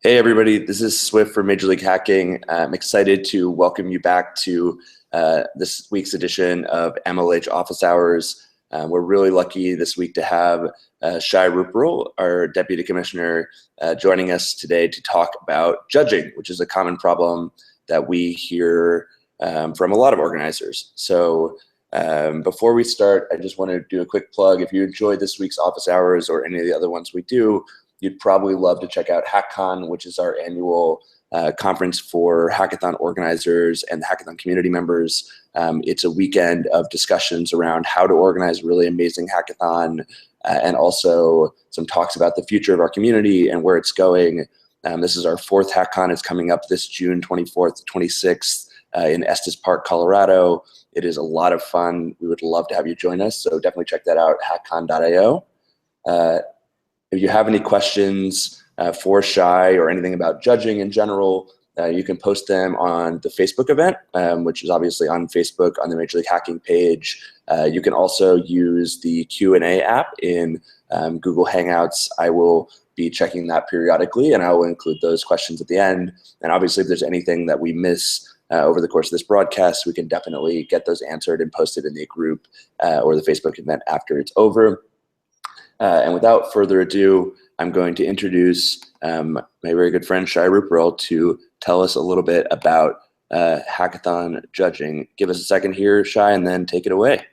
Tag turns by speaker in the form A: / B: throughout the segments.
A: Hey everybody, this is Swift from Major League Hacking. I'm excited to welcome you back to this week's edition of MLH Office Hours. We're really lucky this week to have Shai Ruparel, our Deputy Commissioner, joining us today to talk about judging, which is a common problem that we hear from a lot of organizers. So before we start, I just want to do a quick plug. If you enjoyed this week's Office Hours or any of the other ones we do, you'd probably love to check out Hackathon, which is our annual conference for hackathon organizers and the hackathon community members. It's a weekend of discussions around how to organize a really amazing hackathon and also some talks about the future of our community and where it's going. This is our fourth Hackathon. It's coming up this June 24th, 26th in Estes Park, Colorado. It is a lot of fun. We would love to have you join us, so definitely check that out, hackcon.io. If you have any questions for Shai or anything about judging in general, you can post them on the Facebook event, which is obviously on Facebook on the Major League Hacking page. You can also use the Q&A app in Google Hangouts. I will be checking that periodically, and I will include those questions at the end. And obviously, if there's anything that we miss over the course of this broadcast, we can definitely get those answered and posted in the group or the Facebook event after it's over. And without further ado, I'm going to introduce my very good friend Shai Ruparel to tell us a little bit about hackathon judging. Give us a second here, Shai, and then take it away.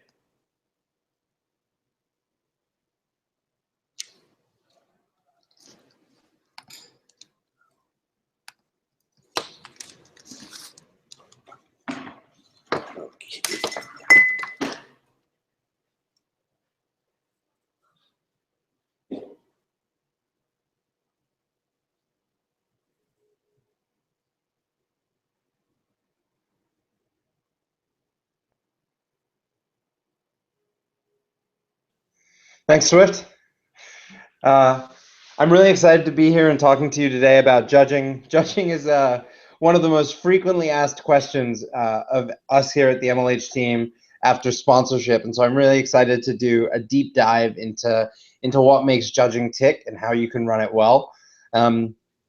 B: Thanks, Swift. I'm really excited to be here and talking to you today about judging. Judging is one of the most frequently asked questions of us here at the MLH team after sponsorship, and so I'm really excited to do a deep dive into what makes judging tick and how you can run it well.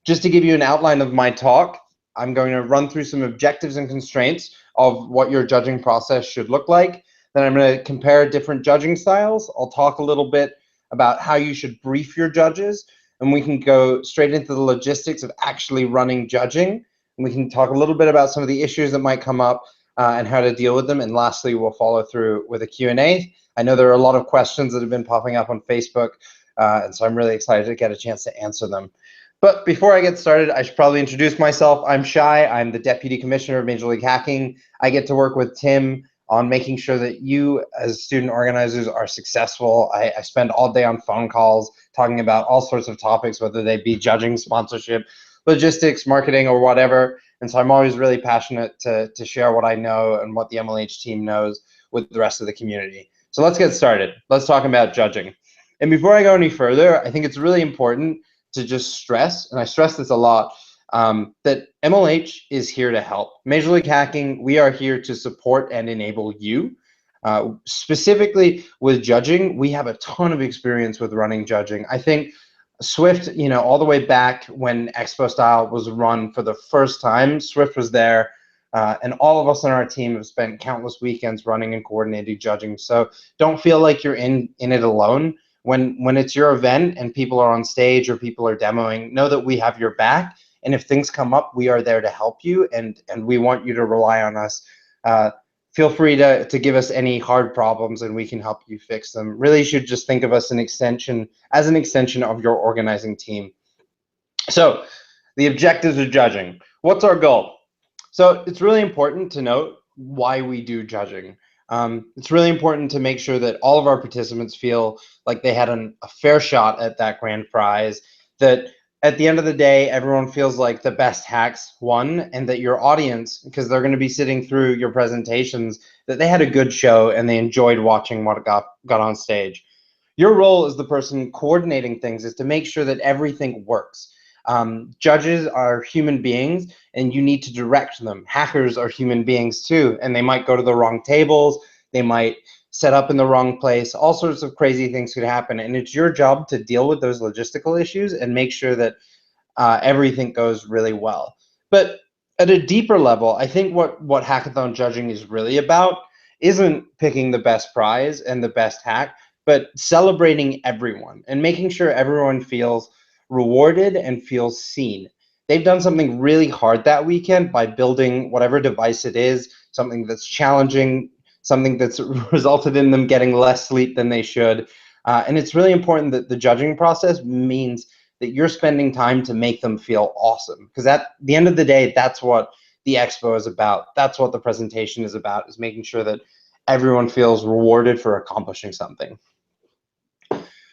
B: Just to give you an outline of my talk, I'm going to run through some objectives and constraints of what your judging process should look like. Then I'm going to compare different judging styles. I'll talk a little bit about how you should brief your judges, and we can go straight into the logistics of actually running judging. And we can talk a little bit about some of the issues that might come up and how to deal with them. And lastly, we'll follow through with a Q&A. I know there are a lot of questions that have been popping up on Facebook, and so I'm really excited to get a chance to answer them. But before I get started, I should probably introduce myself. I'm Shai. I'm the Deputy Commissioner of Major League Hacking. I get to work with Tim on making sure that you as student organizers are successful. I spend all day on phone calls talking about all sorts of topics, whether they be judging, sponsorship, logistics, marketing, or whatever. And so I'm always really passionate to share what I know and what the MLH team knows with the rest of the community. So let's get started. Let's talk about judging. And before I go any further, I think it's really important to just stress, and I stress this a lot, that MLH is here to help. Major League Hacking, we are here to support and enable you. Specifically with judging, we have a ton of experience with running judging. I think Swift, all the way back when Expo style was run for the first time, Swift was there, and all of us on our team have spent countless weekends running and coordinating judging. So don't feel like you're in it alone. When it's your event and people are on stage or people are demoing, know that we have your back. And if things come up, we are there to help you, and we want you to rely on us. Feel free to give us any hard problems, and we can help you fix them. Really, you should just think of us as an extension of your organizing team. So the objectives of judging. What's our goal? So it's really important to note why we do judging. It's really important to make sure that all of our participants feel like they had a fair shot at that grand prize, that at the end of the day, everyone feels like the best hacks won, and that your audience, because they're going to be sitting through your presentations, that they had a good show and they enjoyed watching what got on stage. Your role as the person coordinating things is to make sure that everything works. Judges are human beings, and you need to direct them. Hackers are human beings too, and they might go to the wrong tables, they might set up in the wrong place, all sorts of crazy things could happen, and it's your job to deal with those logistical issues and make sure that everything goes really well. But at a deeper level, I think what hackathon judging is really about isn't picking the best prize and the best hack, but celebrating everyone and making sure everyone feels rewarded and feels seen. They've done something really hard that weekend by building whatever device it is, something that's challenging, something that's resulted in them getting less sleep than they should. And it's really important that the judging process means that you're spending time to make them feel awesome. Because at the end of the day, that's what the expo is about. That's what the presentation is about, is making sure that everyone feels rewarded for accomplishing something.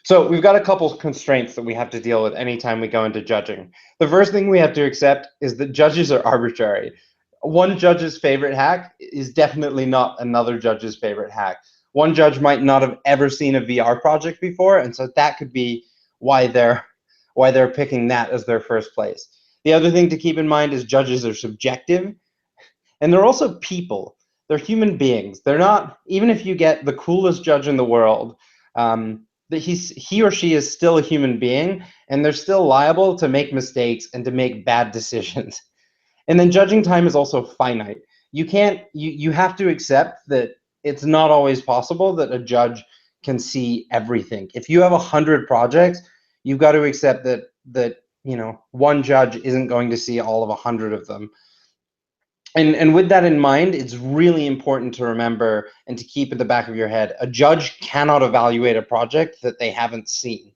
B: So we've got a couple constraints that we have to deal with anytime we go into judging. The first thing we have to accept is that judges are arbitrary. One judge's favorite hack is definitely not another judge's favorite hack. One judge might not have ever seen a VR project before, and so that could be why they're picking that as their first place. The other thing to keep in mind is judges are subjective, and they're also people. They're human beings. They're not, even if you get the coolest judge in the world, that he or she is still a human being, and they're still liable to make mistakes and to make bad decisions. And then judging time is also finite. You have to accept that it's not always possible that a judge can see everything. If you have 100 projects, you've got to accept that one judge isn't going to see all of 100 of them. And with that in mind, it's really important to remember and to keep at the back of your head, a judge cannot evaluate a project that they haven't seen.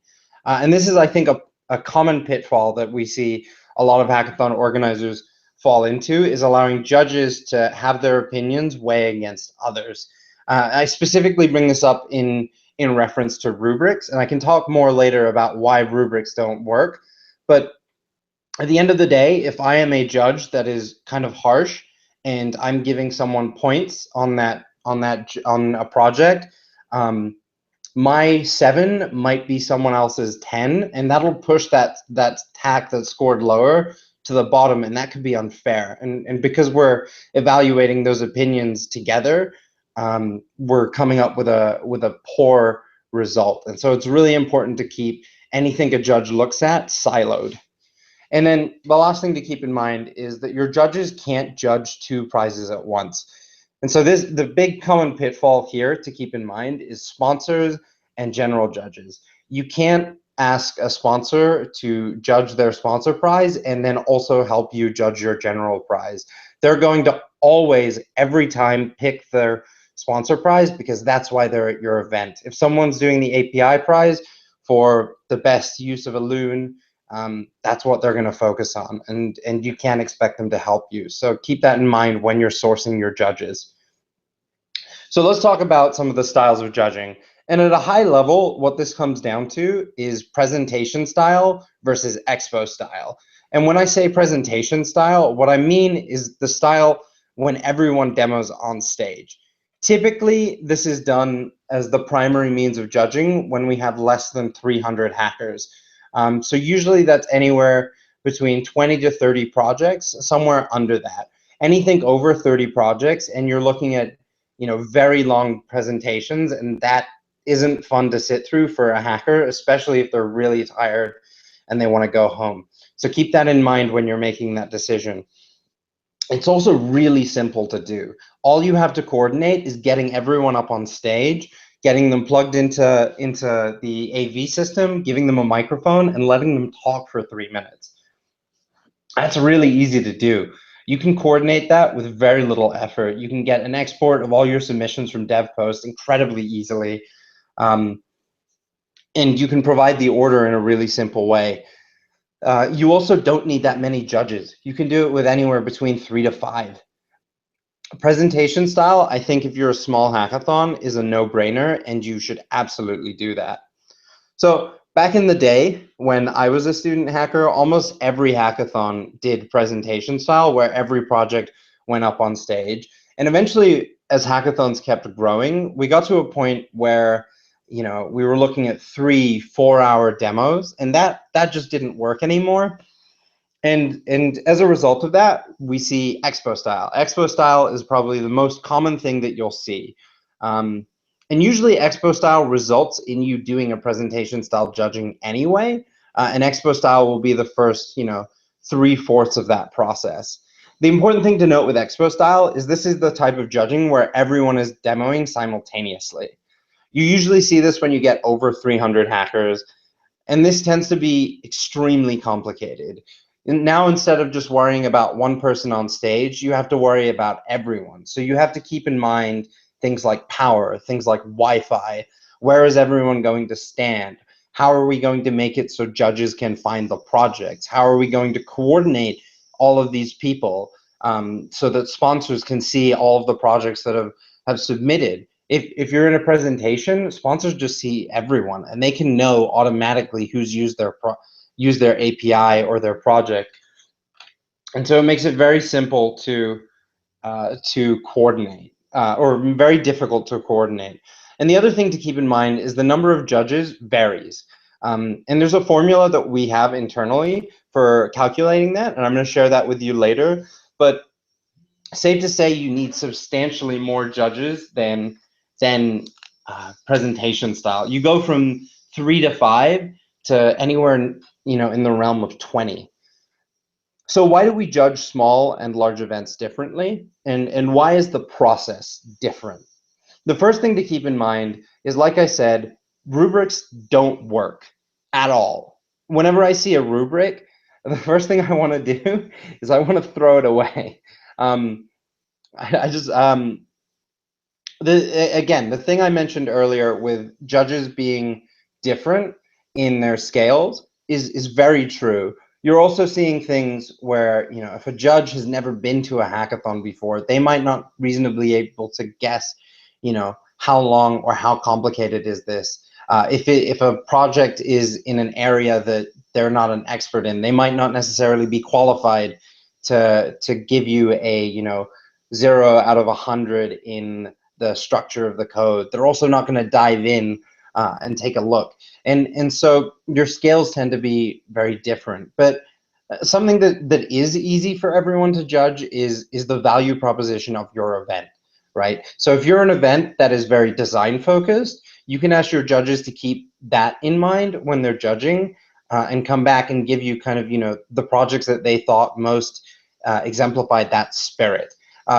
B: And this is, I think, a common pitfall that we see a lot of hackathon organizers fall into, is allowing judges to have their opinions weigh against others. I specifically bring this up in reference to rubrics, and I can talk more later about why rubrics don't work. But at the end of the day, if I am a judge that is kind of harsh and I'm giving someone points on a project, my 7 might be someone else's 10, and that'll push that hack that scored lower to the bottom, and that could be unfair. And because we're evaluating those opinions together, we're coming up with a poor result. And so it's really important to keep anything a judge looks at siloed. And then the last thing to keep in mind is that your judges can't judge 2 prizes at once. And so the big common pitfall here to keep in mind is sponsors and general judges. You can't ask a sponsor to judge their sponsor prize and then also help you judge your general prize. They're going to always, every time, pick their sponsor prize because that's why they're at your event. If someone's doing the API prize for the best use of a loon, that's what they're going to focus on, and you can't expect them to help you. So keep that in mind when you're sourcing your judges. So let's talk about some of the styles of judging. And at a high level, what this comes down to is presentation style versus expo style. And when I say presentation style, what I mean is the style when everyone demos on stage. Typically, this is done as the primary means of judging when we have less than 300 hackers. So usually that's anywhere between 20 to 30 projects, somewhere under that. Anything over 30 projects, and you're looking at very long presentations, and that isn't fun to sit through for a hacker, especially if they're really tired and they want to go home. So keep that in mind when you're making that decision. It's also really simple to do. All you have to coordinate is getting everyone up on stage, getting them plugged into the AV system, giving them a microphone, and letting them talk for 3 minutes. That's really easy to do. You can coordinate that with very little effort. You can get an export of all your submissions from DevPost incredibly easily. And you can provide the order in a really simple way. You also don't need that many judges. You can do it with anywhere between 3 to 5. Presentation style, I think if you're a small hackathon, is a no-brainer, and you should absolutely do that. So back in the day, when I was a student hacker, almost every hackathon did presentation style, where every project went up on stage. And eventually, as hackathons kept growing, we got to a point where we were looking at 3-4 hour demos, and that just didn't work anymore. And as a result of that, we see Expo style. Expo style is probably the most common thing that you'll see. And usually Expo style results in you doing a presentation style judging anyway, and Expo style will be the first, 3/4 of that process. The important thing to note with Expo style is this is the type of judging where everyone is demoing simultaneously. You usually see this when you get over 300 hackers, and this tends to be extremely complicated. And now, instead of just worrying about one person on stage, you have to worry about everyone. So you have to keep in mind things like power, things like Wi-Fi. Where is everyone going to stand? How are we going to make it so judges can find the projects? How are we going to coordinate all of these people so that sponsors can see all of the projects that have submitted? If you're in a presentation, sponsors just see everyone, and they can know automatically who's used their API or their project, and so it makes it very simple to coordinate, or very difficult to coordinate. And the other thing to keep in mind is the number of judges varies, and there's a formula that we have internally for calculating that, and I'm going to share that with you later. But safe to say, you need substantially more judges than presentation style. You go from 3 to 5 to anywhere in the realm of 20. So why do we judge small and large events differently, and why is the process different? The first thing to keep in mind is, like I said, rubrics don't work at all. Whenever I see a rubric, the first thing I want to do is I want to throw it away. The thing I mentioned earlier with judges being different in their scales is very true. You're also seeing things where, if a judge has never been to a hackathon before, they might not reasonably able to guess, how long or how complicated is this. If a project is in an area that they're not an expert in, they might not necessarily be qualified to give you a 0 out of 100 in the structure of the code. They're also not going to dive in and take a look, and so your scales tend to be very different. But something that is easy for everyone to judge is the value proposition of your event, right? So if you're an event that is very design focused, you can ask your judges to keep that in mind when they're judging, and come back and give you kind of the projects that they thought most exemplified that spirit.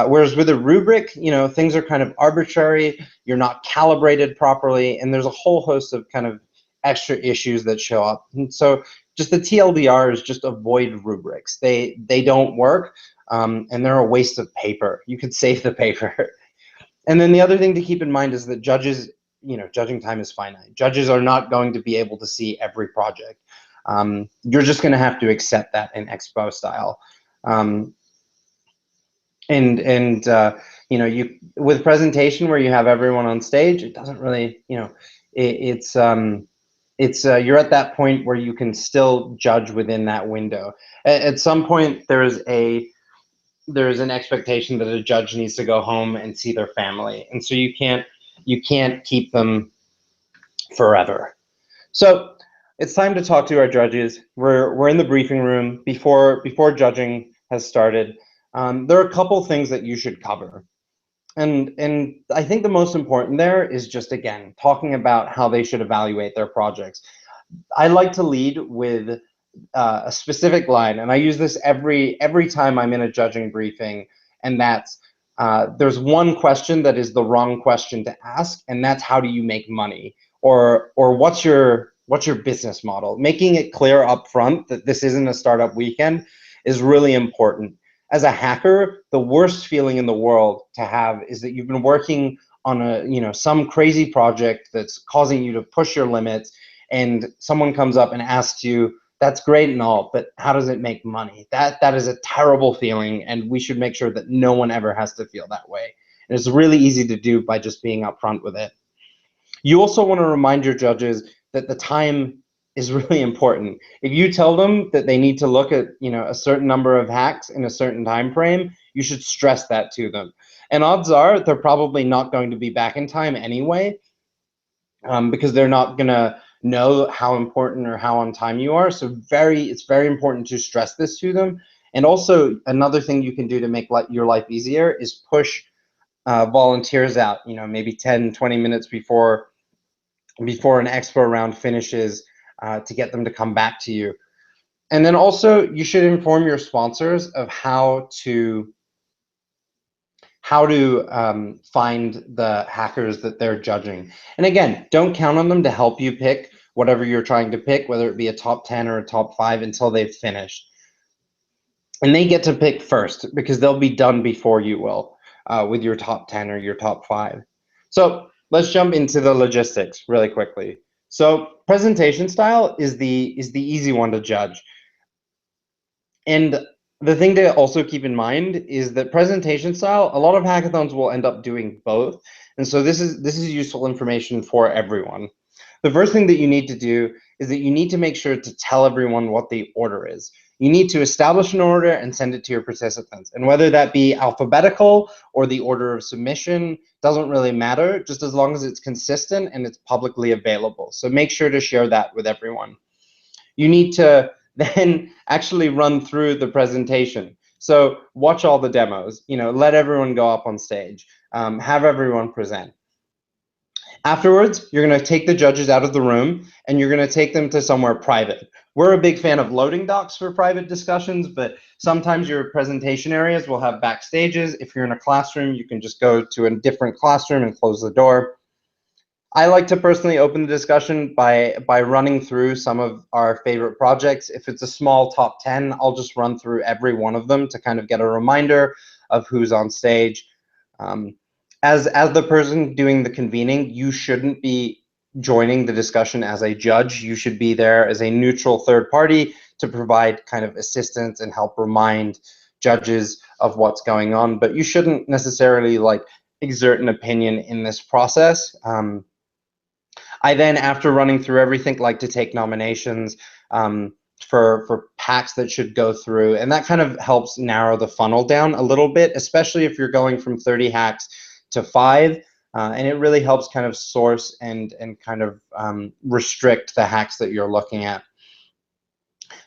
B: Whereas with a rubric, things are kind of arbitrary, you're not calibrated properly, and there's a whole host of kind of extra issues that show up. And so just the TLDR is just avoid rubrics. They don't work, and they're a waste of paper. You could save the paper. And then the other thing to keep in mind is that judges, judging time is finite. Judges are not going to be able to see every project. You're just going to have to accept that in Expo style. You with presentation where you have everyone on stage, it doesn't really, it's you're at that point where you can still judge within that window. At some point, there's an expectation that a judge needs to go home and see their family, and so you can't keep them forever. So it's time to talk to our judges. We're in the briefing room before judging has started. There are a couple things that you should cover. And I think the most important there is just, again, talking about how they should evaluate their projects. I like to lead with a specific line, and I use this every time I'm in a judging briefing, and that's there's one question that is the wrong question to ask, and that's how do you make money, or what's your business model? Making it clear up front that this isn't a startup weekend is really important. As a hacker, the worst feeling in the world to have is that you've been working on some crazy project that's causing you to push your limits, and someone comes up and asks you, that's great and all, but how does it make money? That is a terrible feeling, and we should make sure that no one ever has to feel that way. And it's really easy to do by just being upfront with it. You also want to remind your judges that the time is really important. If you tell them that they need to look at a certain number of hacks in a certain time frame, you should stress that to them. And odds are they're probably not going to be back in time anyway, because they're not going to know how important or how on time you are. So it's very important to stress this to them. And also, another thing you can do to make your life easier is push volunteers out, maybe 10, 20 minutes before an expo round finishes, to get them to come back to you. And then also, you should inform your sponsors of how to find the hackers that they're judging. And again, don't count on them to help you pick whatever you're trying to pick, whether it be a top 10 or a top 5, until they've finished. And they get to pick first because they'll be done before you will with your top 10 or your top 5. So let's jump into the logistics really quickly. So presentation style is the easy one to judge. And the thing to also keep in mind is that presentation style, a lot of hackathons will end up doing both. And so this is useful information for everyone. The first thing that you need to do is that you need to make sure to tell everyone what the order is. You need to establish an order and send it to your participants. And whether that be alphabetical or the order of submission, doesn't really matter, just as long as it's consistent and it's publicly available. So make sure to share that with everyone. You need to then actually run through the presentation. So watch all the demos, let everyone go up on stage, have everyone present. Afterwards, you're going to take the judges out of the room and you're going to take them to somewhere private. We're a big fan of loading docks for private discussions, but sometimes your presentation areas will have backstages. If you're in a classroom, you can just go to a different classroom and close the door. I like to personally open the discussion by running through some of our favorite projects. If it's a small top 10, I'll just run through every one of them to kind of get a reminder of who's on stage. As the person doing the convening, you shouldn't be joining the discussion as a judge. You should be there as a neutral third party to provide kind of assistance and help remind judges of what's going on. But you shouldn't necessarily exert an opinion in this process. I then, after running through everything, like to take nominations for hacks that should go through, and that kind of helps narrow the funnel down a little bit, especially if you're going from 30 hacks to 5, and it really helps kind of source and kind of restrict the hacks that you're looking at.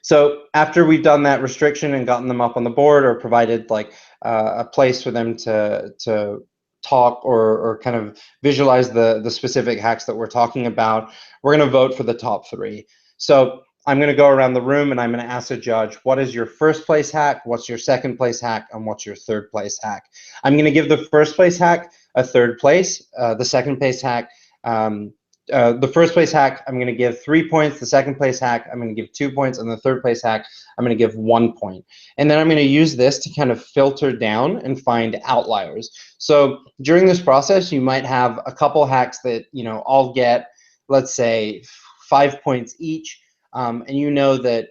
B: So after we've done that restriction and gotten them up on the board, or provided a place for them to talk or kind of visualize the specific hacks that we're talking about, we're going to vote for the top 3. So I'm going to go around the room and I'm going to ask a judge, what is your first place hack, what's your second place hack, and what's your third place hack? I'm going to give the first place hack a third place, the second place hack, the first place hack, I'm going to give 3 points. The second place hack, I'm going to give 2 points. And the third place hack, I'm going to give 1 point. And then I'm going to use this to kind of filter down and find outliers. So during this process, you might have a couple hacks that, all get, let's say, 5 points each. And you know that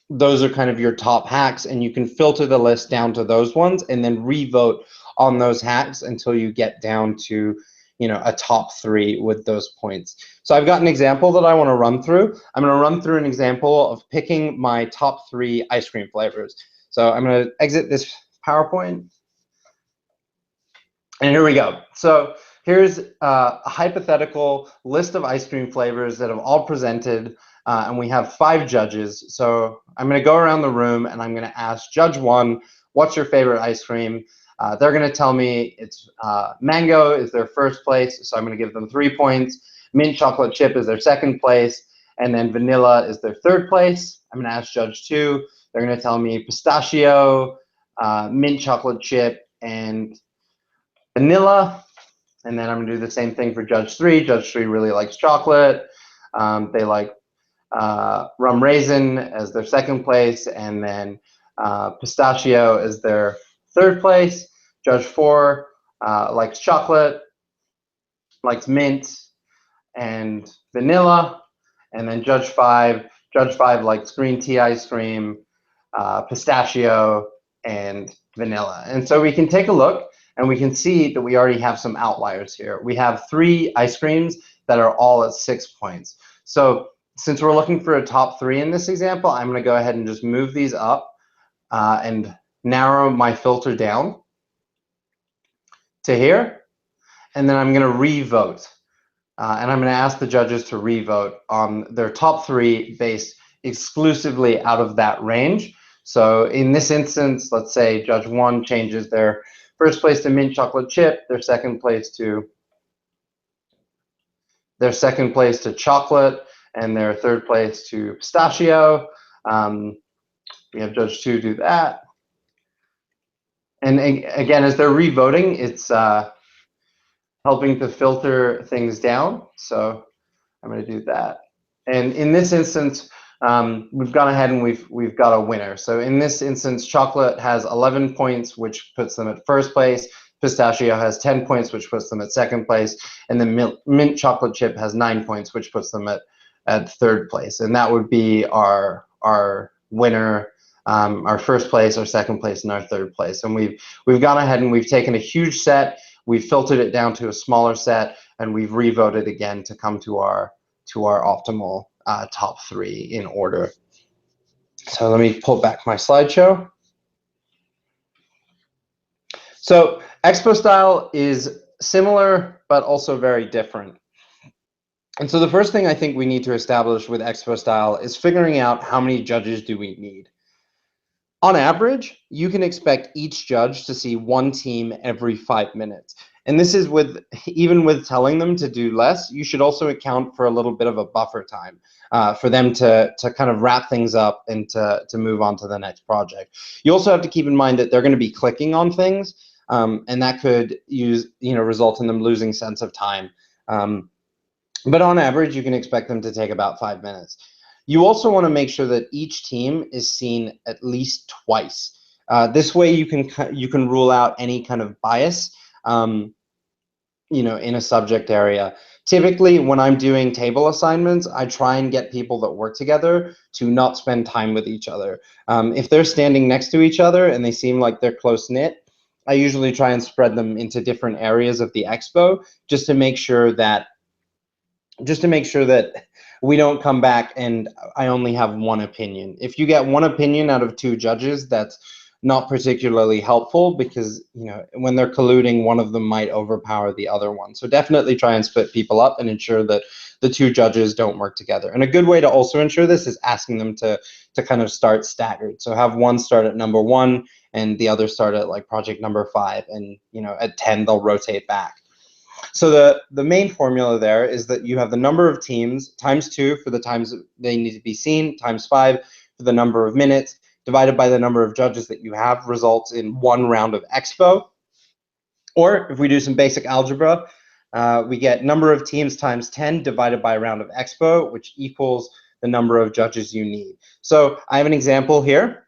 B: those are kind of your top hacks, and you can filter the list down to those ones and then re-vote on those hacks until you get down to a top 3 with those points. So I've got an example that I want to run through. I'm going to run through an example of picking my top 3 ice cream flavors. So I'm going to exit this PowerPoint. And here we go. So here's a hypothetical list of ice cream flavors that have all presented, and we have 5 judges. So I'm going to go around the room and I'm going to ask Judge 1, what's your favorite ice cream? They're going to tell me it's mango is their first place, so I'm going to give them 3 points. Mint chocolate chip is their second place, and then vanilla is their third place. I'm going to ask Judge 2. They're going to tell me pistachio, mint chocolate chip, and vanilla. And then I'm going to do the same thing for Judge 3. Judge 3 really likes chocolate. They like rum raisin as their second place, and then pistachio is their third place. Judge 4 likes chocolate, likes mint and vanilla. And then Judge 5 likes green tea ice cream, pistachio, and vanilla. And so we can take a look and we can see that we already have some outliers here. We have 3 ice creams that are all at 6 points. So since we're looking for a top 3 in this example, I'm going to go ahead and just move these up and narrow my filter down to here, and then I'm going to re-vote. And I'm going to ask the judges to re-vote on their top 3 based exclusively out of that range. So in this instance, let's say Judge 1 changes their first place to mint chocolate chip, their second place to chocolate, and their third place to Pistachio. We have Judge 2 do that. And again, as they're revoting, it's helping to filter things down. So I'm going to do that. And in this instance, we've gone ahead and we've got a winner. So in this instance, chocolate has 11 points, which puts them at first place. Pistachio has 10 points, which puts them at second place. And then mint chocolate chip has 9 points, which puts them at third place. And that would be our winner, our first place, our second place, and our third place. And we've gone ahead and we've taken a huge set, we've filtered it down to a smaller set, and we've revoted again to come to our optimal top 3 in order. So let me pull back my slideshow. So Expo style is similar, but also very different. And so the first thing I think we need to establish with Expo style is figuring out how many judges do we need. On average, you can expect each judge to see one team every 5 minutes. And this is even with telling them to do less, you should also account for a little bit of a buffer time for them to kind of wrap things up and to move on to the next project. You also have to keep in mind that they're going to be clicking on things, and that could result in them losing sense of time. But on average, you can expect them to take about 5 minutes. You also want to make sure that each team is seen at least twice. This way, you can rule out any kind of bias, in a subject area. Typically, when I'm doing table assignments, I try and get people that work together to not spend time with each other. If they're standing next to each other and they seem like they're close knit, I usually try and spread them into different areas of the expo just to make sure that we don't come back and I only have one opinion. If you get one opinion out of 2 judges, that's not particularly helpful because, when they're colluding, one of them might overpower the other one. So definitely try and split people up and ensure that the 2 judges don't work together. And a good way to also ensure this is asking them to kind of start staggered. So have one start at number 1 and the other start at like project number 5, and at 10 they'll rotate back. So the main formula there is that you have the number of teams times 2 for the times they need to be seen, times 5 for the number of minutes, divided by the number of judges that you have results in 1 round of Expo. Or if we do some basic algebra, we get number of teams times 10 divided by a round of Expo, which equals the number of judges you need. So I have an example here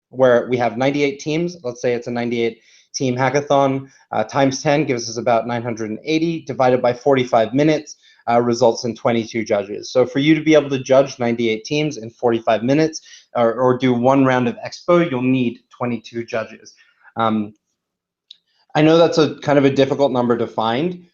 B: where we have 98 teams. Let's say it's a 98 team hackathon. Times 10 gives us about 980, divided by 45 minutes results in 22 judges. So for you to be able to judge 98 teams in 45 minutes or do 1 round of Expo, you'll need 22 judges. I know that's a kind of a difficult number to find,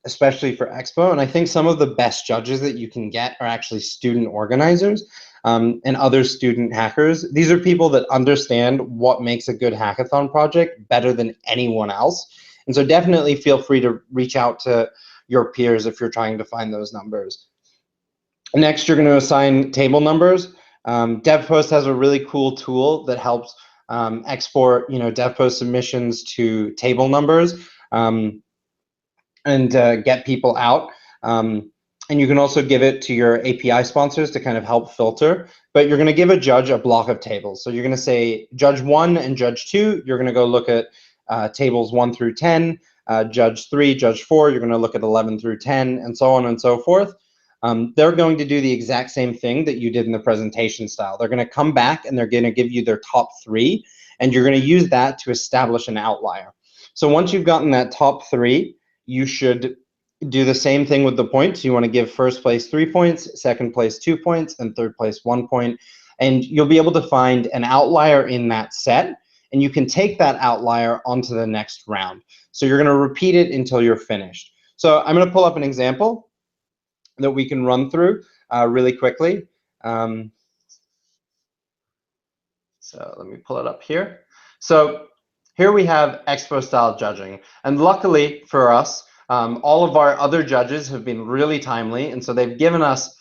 B: especially for Expo, and I think some of the best judges that you can get are actually student organizers and other student hackers. These are people that understand what makes a good hackathon project better than anyone else. And so definitely feel free to reach out to your peers if you're trying to find those numbers. Next, you're going to assign table numbers. DevPost has a really cool tool that helps export DevPost submissions to table numbers and get people out. And you can also give it to your API sponsors to kind of help filter, but you're going to give a judge a block of tables. So you're going to say judge 1 and judge 2, you're going to go look at tables 1 through 10, judge 3, judge 4, you're going to look at 11 through 10, and so on and so forth. They're going to do the exact same thing that you did in the presentation style. They're going to come back and they're going to give you their top 3, and you're going to use that to establish an outlier. So once you've gotten that top 3, you should do the same thing with the points. You want to give first place 3 points, second place 2 points, and third place 1 point. And you'll be able to find an outlier in that set, and you can take that outlier onto the next round. So you're going to repeat it until you're finished. So I'm going to pull up an example that we can run through really quickly. So let me pull it up here. So here we have Expo style judging, and luckily for us, all of our other judges have been really timely, and so they've given us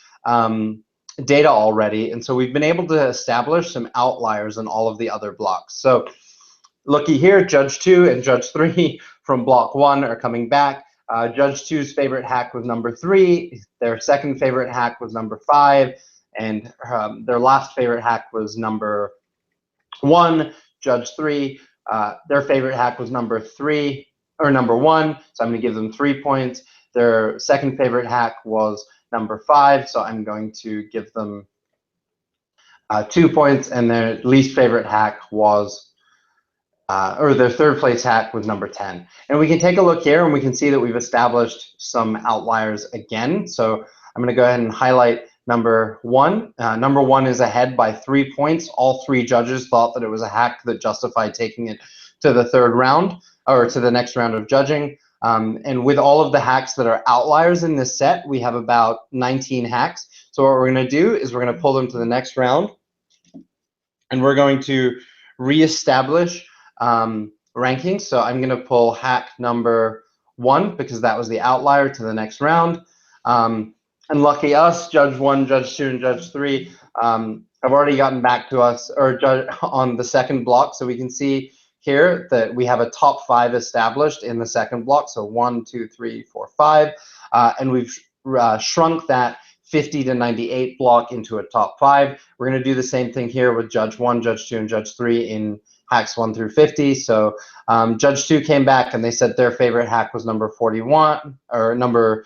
B: data already, and so we've been able to establish some outliers in all of the other blocks. So looky here, judge 2 and judge 3 from block 1 are coming back. Judge 2's favorite hack was number 3. Their second favorite hack was number 5. And their last favorite hack was number 1. Judge 3, their favorite hack was number 3, or number 1. So I'm going to give them 3 points. Their second favorite hack was number 5. So I'm going to give them 2 points. And their least favorite hack was or their third place hack was number 10. And we can take a look here and we can see that we've established some outliers again. So I'm going to go ahead and highlight number 1. Number 1 is ahead by 3 points. All 3 judges thought that it was a hack that justified taking it to the third round or to the next round of judging. And with all of the hacks that are outliers in this set, we have about 19 hacks. So what we're going to do is we're going to pull them to the next round and we're going to reestablish rankings. So I'm going to pull hack number 1 because that was the outlier to the next round. And lucky us, Judge 1, Judge 2, and Judge 3 have already gotten back to us or on the second block. So we can see here that we have a top 5 established in the second block. So 1, 2, 3, 4, 5. And we've shrunk that 50 to 98 block into a top 5. We're going to do the same thing here with Judge 1, Judge 2, and Judge 3 in hacks 1 through 50. So Judge 2 came back and they said their favorite hack was number 41 or number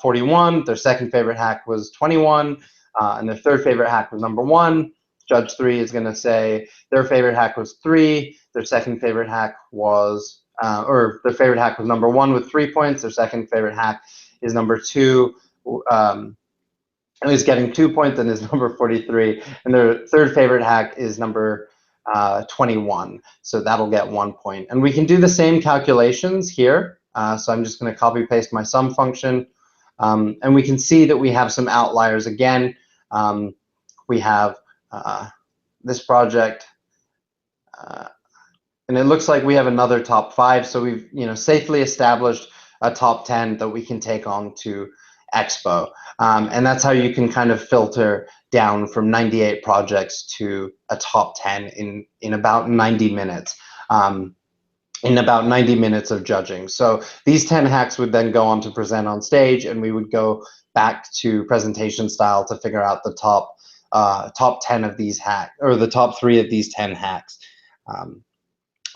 B: 41. Their second favorite hack was 21, and their third favorite hack was number 1. Judge 3 is going to say their favorite hack was 3. Their second favorite hack was, or their favorite hack was number 1 with 3 points. Their second favorite hack is number 2. And he's getting 2 points and is number 43. And their third favorite hack is number 21. So that'll get 1 point. And we can do the same calculations here. So I'm just going to copy paste my sum function. And we can see that we have some outliers again. We have this project. And it looks like we have another top 5. So we've safely established a top 10 that we can take on to Expo. And that's how you can kind of filter down from 98 projects to a top 10 in about 90 minutes. In about 90 minutes of judging. So these 10 hacks would then go on to present on stage, and we would go back to presentation style to figure out the top 10 of these hacks, or the top 3 of these 10 hacks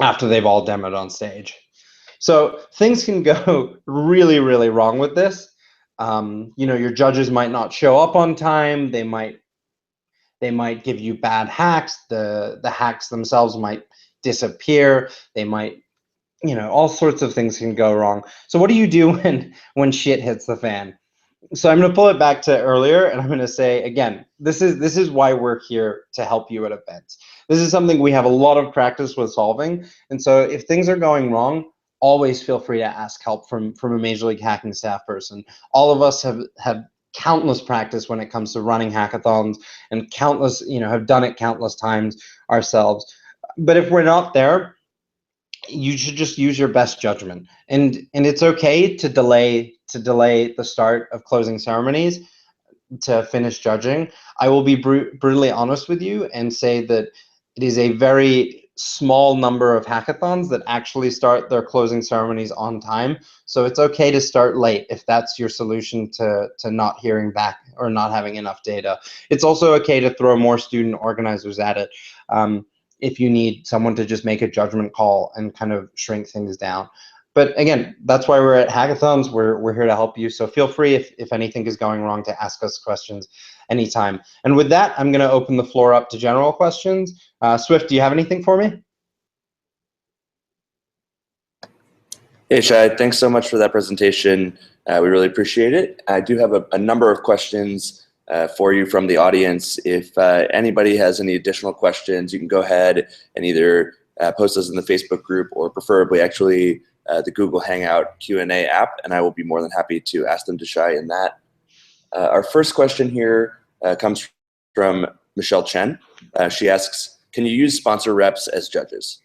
B: after they've all demoed on stage. So things can go really, really wrong with this. Your judges might not show up on time. They might give you bad hacks. The hacks themselves might disappear. They might, all sorts of things can go wrong. So what do you do when shit hits the fan? So I'm going to pull it back to earlier, and I'm going to say again, this is why we're here to help you at events. This is something we have a lot of practice with solving, and so if things are going wrong, always feel free to ask help from a Major League Hacking staff person. All of us have countless practice when it comes to running hackathons, and countless, have done it countless times ourselves. But if we're not there, you should just use your best judgment. And it's okay to delay the start of closing ceremonies to finish judging. I will be brutally honest with you and say that it is a very small number of hackathons that actually start their closing ceremonies on time. So it's okay to start late if that's your solution to not hearing back or not having enough data. It's also okay to throw more student organizers at it if you need someone to just make a judgment call and kind of shrink things down. But again, that's why we're at Hackathons. We're here to help you. So feel free, if anything is going wrong, to ask us questions anytime. And with that, I'm going to open the floor up to general questions. Swift, do you have anything for me?
A: Hey, Shai, thanks so much for that presentation. We really appreciate it. I do have a number of questions for you from the audience. If anybody has any additional questions, you can go ahead and either post those in the Facebook group or preferably actually the Google Hangout Q&A app, and I will be more than happy to ask them to Shai in that. Our first question here comes from Michelle Chen. She asks, can you use sponsor reps as judges?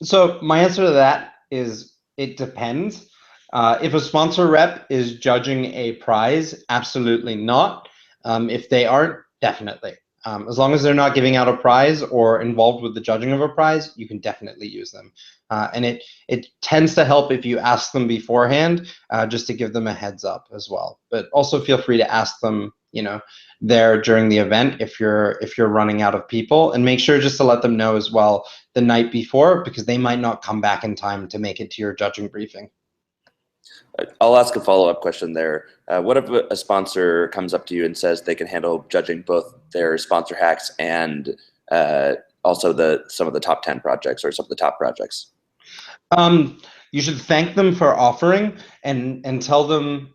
B: So my answer to that is it depends. If a sponsor rep is judging a prize, absolutely not. If they aren't, definitely. As long as they're not giving out a prize or involved with the judging of a prize, you can definitely use them. And it tends to help if you ask them beforehand, just to give them a heads up as well. But also feel free to ask them, there during the event if you're running out of people, and make sure just to let them know as well the night before, because they might not come back in time to make it to your judging briefing.
A: I'll ask a follow-up question there. What if a sponsor comes up to you and says they can handle judging both their sponsor hacks and also some of the top 10 projects or some of the top projects?
B: You should thank them for offering and tell them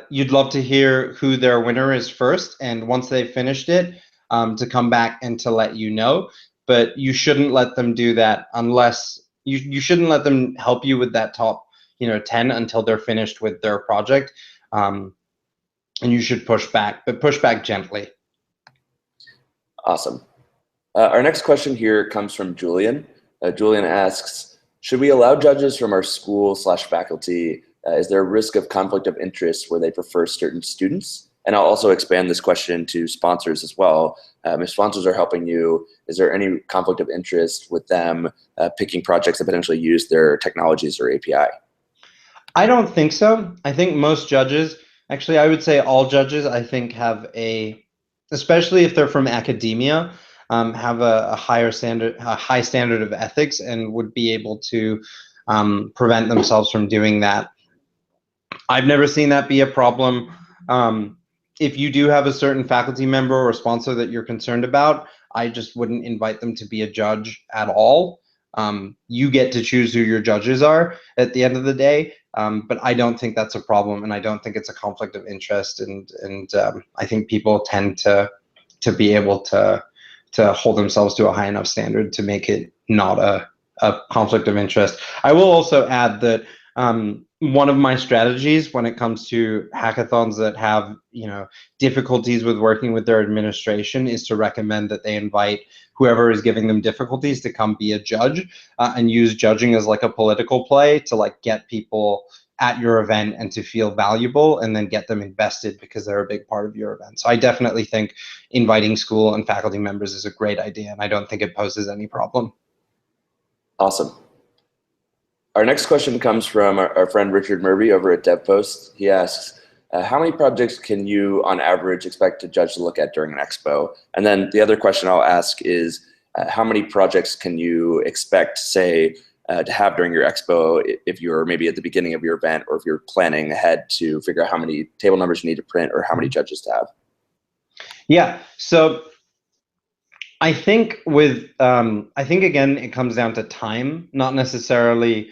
B: you'd love to hear who their winner is first, and once they've finished it, to come back and to let you know. But you shouldn't let them do that unless you shouldn't let them help you with that top 10 until they're finished with their project. And you should push back, but push back gently.
A: Awesome. Our next question here comes from Julian. Julian asks, should we allow judges from our school/faculty? Is there a risk of conflict of interest where they prefer certain students? And I'll also expand this question to sponsors as well. If sponsors are helping you, is there any conflict of interest with them picking projects that potentially use their technologies or API?
B: I don't think so. I think most judges, actually, I would say all judges, I think have especially if they're from academia, have a high standard of ethics, and would be able to prevent themselves from doing that. I've never seen that be a problem. If you do have a certain faculty member or sponsor that you're concerned about, I just wouldn't invite them to be a judge at all. You get to choose who your judges are at the end of the day, but I don't think that's a problem, and I don't think it's a conflict of interest, and I think people tend to be able to hold themselves to a high enough standard to make it not a conflict of interest. I will also add that one of my strategies when it comes to hackathons that have difficulties with working with their administration is to recommend that they invite whoever is giving them difficulties to come be a judge, and use judging as like a political play to like get people at your event and to feel valuable, and then get them invested because they're a big part of your event. So I definitely think inviting school and faculty members is a great idea, and I don't think it poses any problem.
A: Awesome. Our next question comes from our friend Richard Murby over at DevPost. He asks, how many projects can you, on average, expect a judge to look at during an expo? And then the other question I'll ask is, how many projects can you expect, say, to have during your expo if you're maybe at the beginning of your event, or if you're planning ahead to figure out how many table numbers you need to print or how many judges to have?
B: Yeah, so I think again, it comes down to time, not necessarily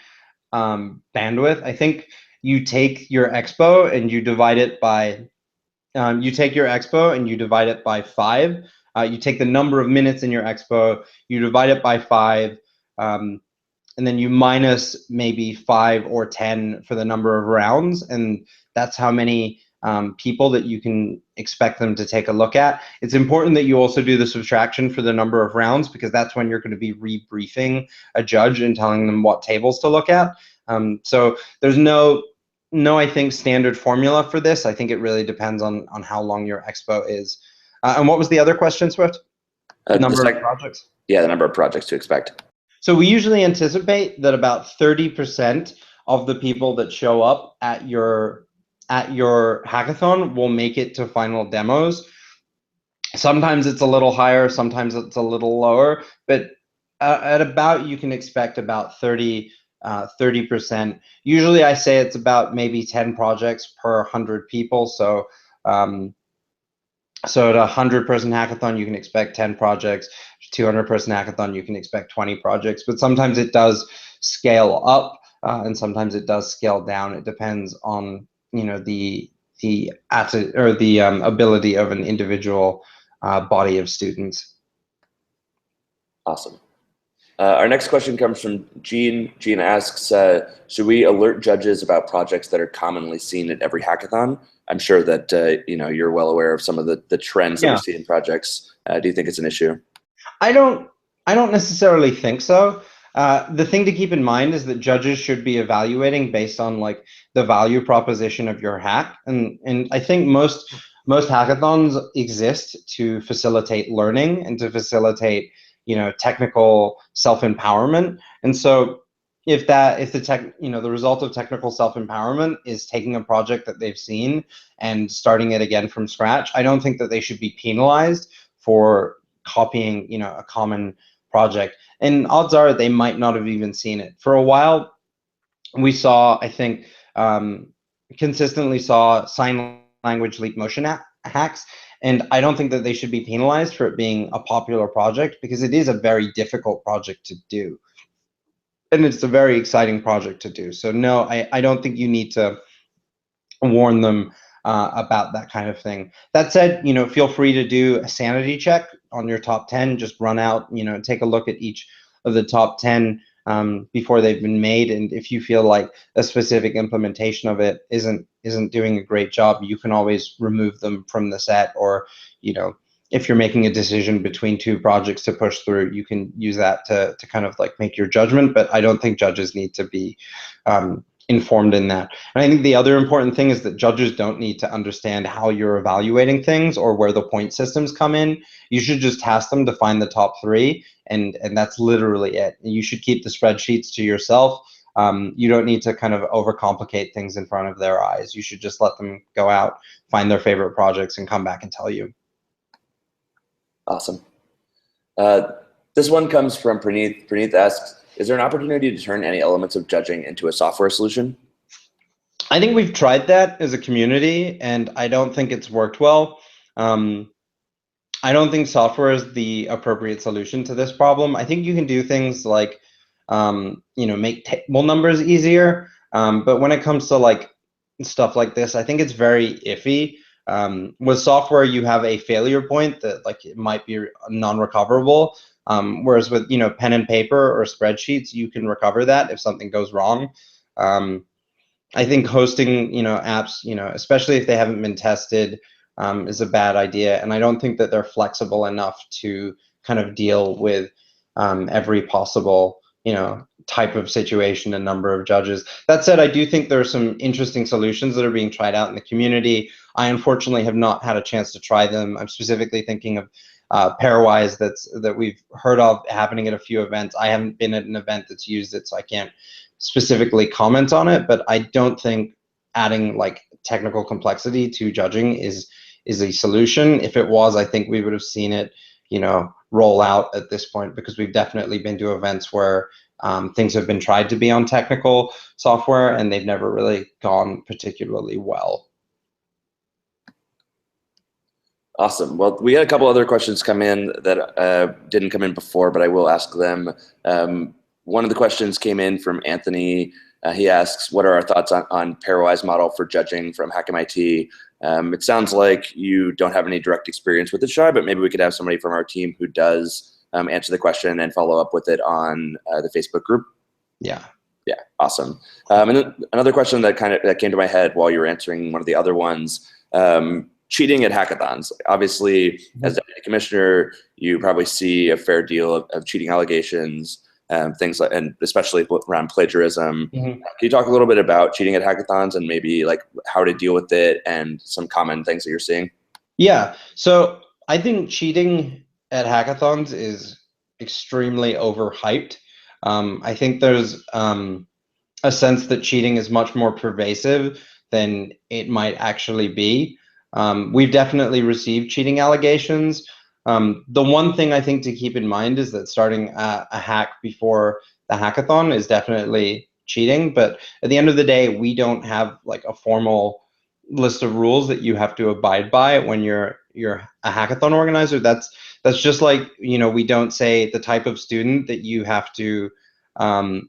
B: bandwidth. I think you take your expo and you divide it by 5. You take the number of minutes in your expo, you divide it by 5, and then you minus maybe 5 or 10 for the number of rounds, and that's how many people that you can expect them to take a look at. It's important that you also do the subtraction for the number of rounds, because that's when you're going to be rebriefing a judge and telling them what tables to look at. So there's no, I think, standard formula for this. I think it really depends on how long your expo is. And what was the other question, Swift? The number of projects?
A: Yeah, the number of projects to expect.
B: So we usually anticipate that about 30% of the people that show up at your hackathon will make it to final demos. Sometimes it's a little higher, sometimes it's a little lower, but at about, you can expect about 30%. Usually I say it's about maybe 10 projects per 100 people. So at a 100-person hackathon, you can expect 10 projects. 200-person hackathon, you can expect 20 projects. But sometimes it does scale up, and sometimes it does scale down. It depends on the ability of an individual body of students.
A: Awesome. Our next question comes from Gene. Gene asks, should we alert judges about projects that are commonly seen at every hackathon? I'm sure that you're well aware of some of the trends that we see in projects. Do you think it's an issue? I don't
B: necessarily think so. The thing to keep in mind is that judges should be evaluating based on like the value proposition of your hack, and I think most most hackathons exist to facilitate learning and to facilitate, technical self-empowerment. And so if the result of technical self-empowerment is taking a project that they've seen and starting it again from scratch, I don't think that they should be penalized for copying, a common project. And odds are they might not have even seen it. For a while, we saw, I think, consistently saw sign language leap motion hacks, and I don't think that they should be penalized for it being a popular project, because it is a very difficult project to do. And it's a very exciting project to do. So no, I don't think you need to warn them about that kind of thing. That said, feel free to do a sanity check on your top 10. Just run out, take a look at each of the top 10 before they've been made. And if you feel like a specific implementation of it isn't doing a great job, you can always remove them from the set. Or, if you're making a decision between two projects to push through, you can use that to kind of like make your judgment. But I don't think judges need to be informed in that. And I think the other important thing is that judges don't need to understand how you're evaluating things or where the point systems come in. You should just task them to find the top 3, and that's literally it. You should keep the spreadsheets to yourself. You don't need to kind of overcomplicate things in front of their eyes. You should just let them go out, find their favorite projects, and come back and tell you.
A: Awesome. This one comes from Praneeth. Praneeth asks, is there an opportunity to turn any elements of judging into a software solution?
B: I think we've tried that as a community, and I don't think it's worked well. I don't think software is the appropriate solution to this problem. I think you can do things like, make table numbers easier. But when it comes to like stuff like this, I think it's very iffy. With software, you have a failure point that like it might be non-recoverable. Whereas with pen and paper or spreadsheets, you can recover that if something goes wrong. I think hosting apps, especially if they haven't been tested, is a bad idea. And I don't think that they're flexible enough to kind of deal with every possible type of situation and number of judges. That said, I do think there are some interesting solutions that are being tried out in the community. I unfortunately have not had a chance to try them. I'm specifically thinking of pairwise that we've heard of happening at a few events. I haven't been at an event that's used it, so I can't specifically comment on it, but I don't think adding like technical complexity to judging is a solution. If it was, I think we would have seen it roll out at this point, because we've definitely been to events where things have been tried to be on technical software and they've never really gone particularly well.
A: Awesome. Well, we had a couple other questions come in that didn't come in before, but I will ask them. One of the questions came in from Anthony. He asks, what are our thoughts on pairwise model for judging from HackMIT? It sounds like you don't have any direct experience with it, Shai, but maybe we could have somebody from our team who does answer the question and follow up with it on the Facebook group.
B: Yeah.
A: Yeah, awesome. And then another question that came to my head while you were answering one of the other ones, cheating at hackathons. Obviously, as deputy commissioner, you probably see a fair deal of cheating allegations, things like, and especially around plagiarism. Can you talk a little bit about cheating at hackathons and maybe like how to deal with it and some common things that you're seeing?
B: Yeah, so I think cheating at hackathons is extremely overhyped. I think there's a sense that cheating is much more pervasive than it might actually be. We've definitely received cheating allegations. The one thing I think to keep in mind is that starting a hack before the hackathon is definitely cheating, but at the end of the day, we don't have like a formal list of rules that you have to abide by when you're a hackathon organizer. That's just like, we don't say the type of student that you have to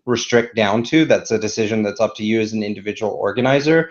B: restrict down to. That's a decision that's up to you as an individual organizer.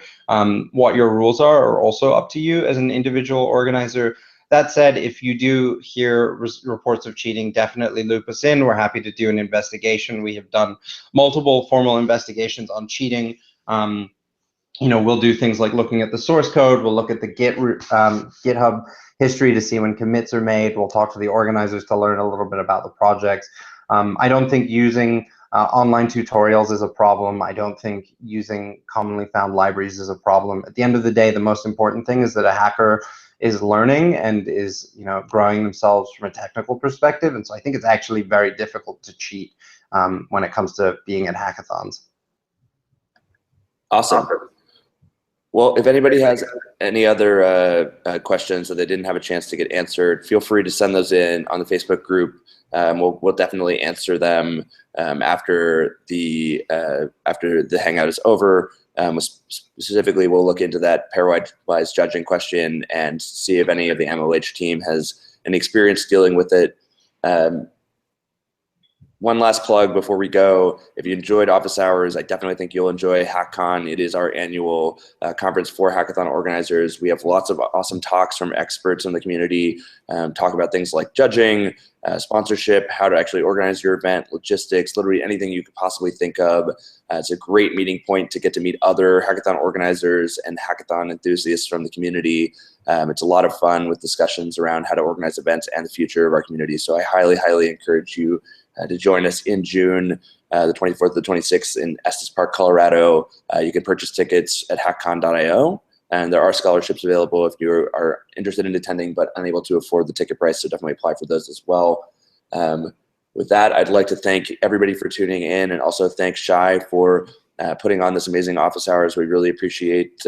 B: What your rules are also up to you as an individual organizer. That said, if you do hear reports of cheating, definitely loop us in. We're happy to do an investigation. We have done multiple formal investigations on cheating. We'll do things like looking at the source code. We'll look at the GitHub history to see when commits are made. We'll talk to the organizers to learn a little bit about the projects. I don't think using online tutorials is a problem. I don't think using commonly found libraries is a problem. At the end of the day, the most important thing is that a hacker is learning and is, growing themselves from a technical perspective. And so I think it's actually very difficult to cheat when it comes to being at hackathons.
A: Awesome. Well, if anybody has any other questions that they didn't have a chance to get answered, feel free to send those in on the Facebook group. We'll definitely answer them after the hangout is over. Specifically, we'll look into that pairwise judging question and see if any of the MLH team has any experience dealing with it. One last plug before we go. If you enjoyed office hours, I definitely think you'll enjoy HackCon. It is our annual conference for hackathon organizers. We have lots of awesome talks from experts in the community, talk about things like judging, sponsorship, how to actually organize your event, logistics, literally anything you could possibly think of. It's a great meeting point to get to meet other hackathon organizers and hackathon enthusiasts from the community. It's a lot of fun with discussions around how to organize events and the future of our community. So I highly, highly encourage you to join us in June, the 24th to the 26th in Estes Park, Colorado. You can purchase tickets at hackcon.io, and there are scholarships available if you are interested in attending but unable to afford the ticket price, so definitely apply for those as well. With that, I'd like to thank everybody for tuning in, and also thank Shai for putting on this amazing office hours. We really appreciate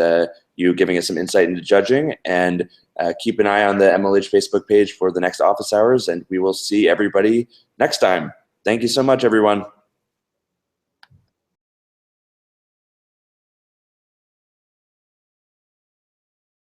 A: you giving us some insight into judging, and keep an eye on the MLH Facebook page for the next office hours, and we will see everybody next time. Thank you so much, everyone.